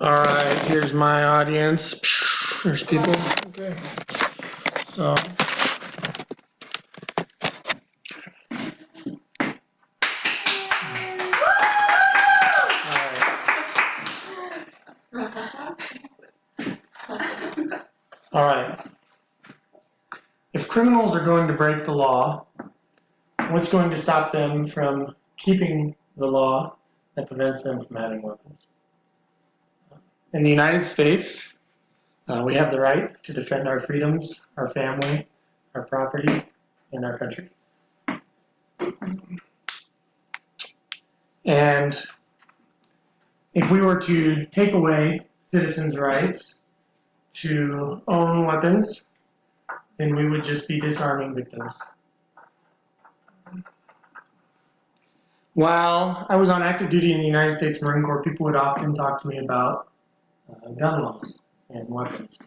All right, here's my audience. There's people. Okay. So. All right. If criminals are going to break the law, what's going to stop them from keeping the law that prevents them from having weapons? In the United States, we have the right to defend our freedoms, our family, our property, and our country. And if we were to take away citizens' rights to own weapons, then we would just be disarming victims. While I was on active duty in the United States Marine Corps, people would often talk to me about gun laws and weapons.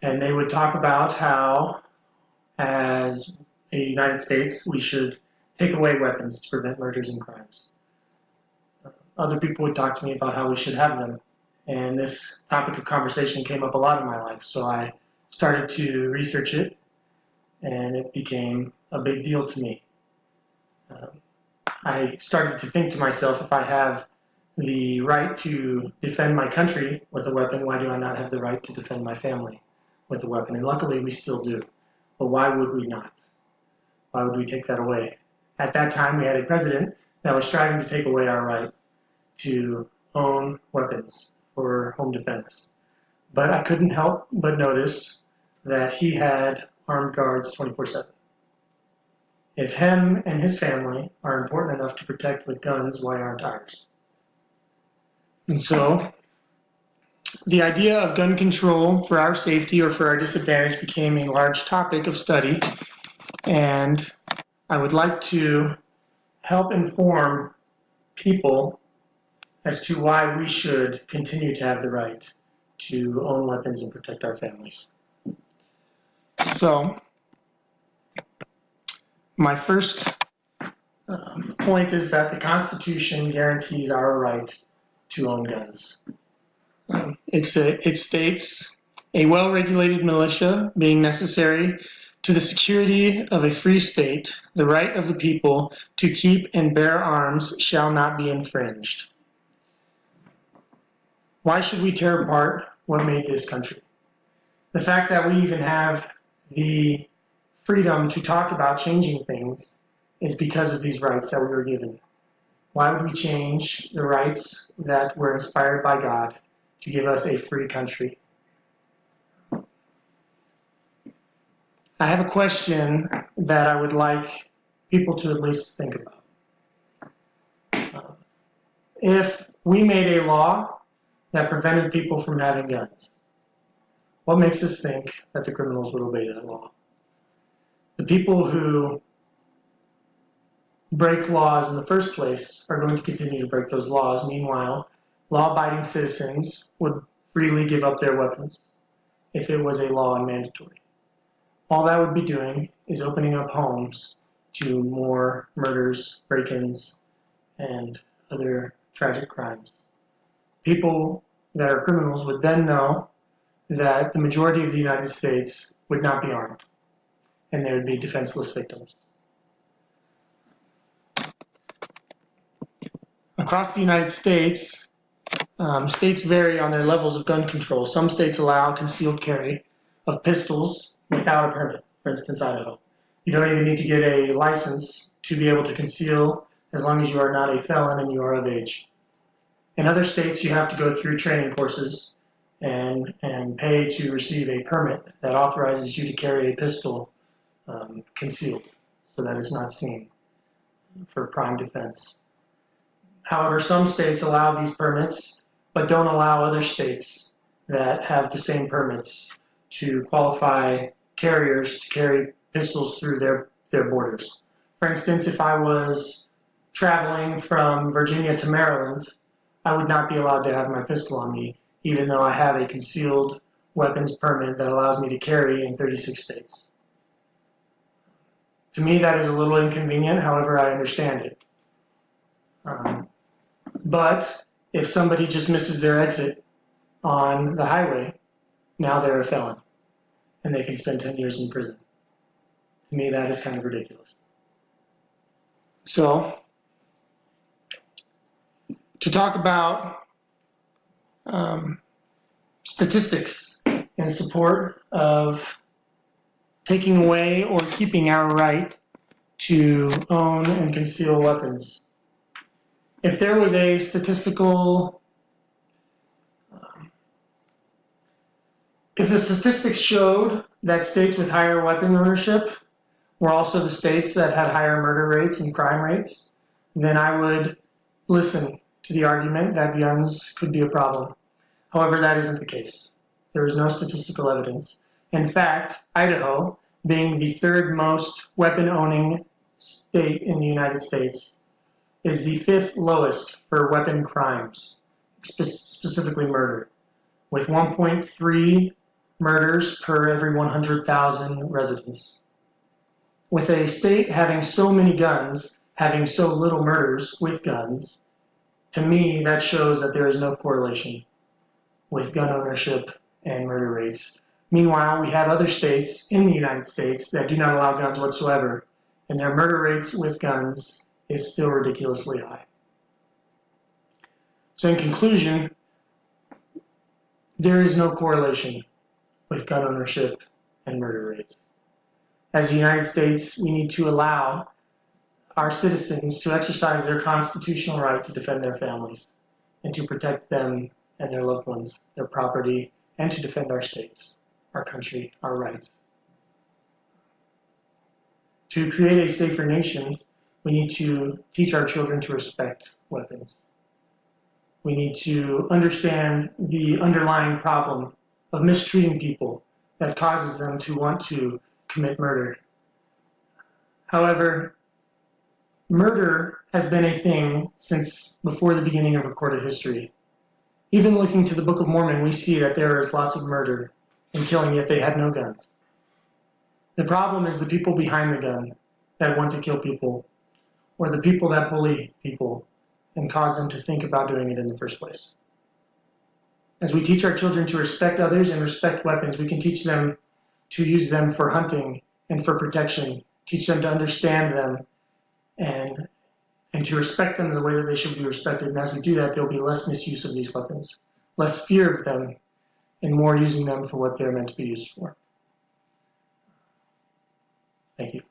And they would talk about how, as a United States, we should take away weapons to prevent murders and crimes. Other people would talk to me about how we should have them. And this topic of conversation came up a lot in my life, so I started to research it, and it became a big deal to me. I started to think to myself, if I have the right to defend my country with a weapon, why do I not have the right to defend my family with a weapon? And luckily, we still do. But why would we not? Why would we take that away? At that time, we had a president that was striving to take away our right to own weapons for home defense. But I couldn't help but notice that he had armed guards 24/7. If him and his family are important enough to protect with guns, why aren't ours? And so, the idea of gun control for our safety or for our disadvantage became a large topic of study, and I would like to help inform people as to why we should continue to have the right to own weapons and protect our families. So, my first point is that the Constitution guarantees our right to own guns. It states, a well-regulated militia being necessary to the security of a free state, the right of the people to keep and bear arms shall not be infringed. Why should we tear apart what made this country? The fact that we even have the freedom to talk about changing things is because of these rights that we were given. Why would we change the rights that were inspired by God to give us a free country? I have a question that I would like people to at least think about. If we made a law that prevented people from having guns, what makes us think that the criminals would obey that law? The people who break laws in the first place are going to continue to break those laws. Meanwhile, law-abiding citizens would freely give up their weapons if it was a law and mandatory. All that would be doing is opening up homes to more murders, break-ins, and other tragic crimes. People that are criminals would then know that the majority of the United States would not be armed, and there would be defenseless victims. Across the United States, states vary on their levels of gun control. Some states allow concealed carry of pistols without a permit, for instance, Idaho. You don't even need to get a license to be able to conceal as long as you are not a felon and you are of age. In other states, you have to go through training courses and pay to receive a permit that authorizes you to carry a pistol concealed so that it's not seen for prime defense. However, some states allow these permits, but don't allow other states that have the same permits to qualify carriers to carry pistols through their borders. For instance, if I was traveling from Virginia to Maryland, I would not be allowed to have my pistol on me, even though I have a concealed weapons permit that allows me to carry in 36 states. To me, that is a little inconvenient, however, I understand it. But if somebody just misses their exit on the highway, now they're a felon and they can spend 10 years in prison. To me, that is kind of ridiculous. So, to talk about statistics in support of taking away or keeping our right to own and conceal weapons. If there was a statistical, if the statistics showed that states with higher weapon ownership were also the states that had higher murder rates and crime rates, then I would listen to the argument that guns could be a problem. However, that isn't the case. There is no statistical evidence. In fact, Idaho, being the third most weapon-owning state in the United States, is the fifth lowest for weapon crimes, specifically murder, with 1.3 murders per every 100,000 residents. With a state having so many guns, having so little murders with guns, to me, that shows that there is no correlation with gun ownership and murder rates. Meanwhile, we have other states in the United States that do not allow guns whatsoever, and their murder rates with guns is still ridiculously high. So in conclusion, there is no correlation with gun ownership and murder rates. As the United States, we need to allow our citizens to exercise their constitutional right to defend their families and to protect them and their loved ones, their property, and to defend our states, our country, our rights. To create a safer nation, we need to teach our children to respect weapons. We need to understand the underlying problem of mistreating people that causes them to want to commit murder. However, murder has been a thing since before the beginning of recorded history. Even looking to the Book of Mormon, we see that there is lots of murder and killing, yet they had no guns. The problem is the people behind the gun that want to kill people, or the people that bully people and cause them to think about doing it in the first place. As we teach our children to respect others and respect weapons, we can teach them to use them for hunting and for protection, teach them to understand them and to respect them in the way that they should be respected. And as we do that, there'll be less misuse of these weapons, less fear of them, and more using them for what they're meant to be used for. Thank you.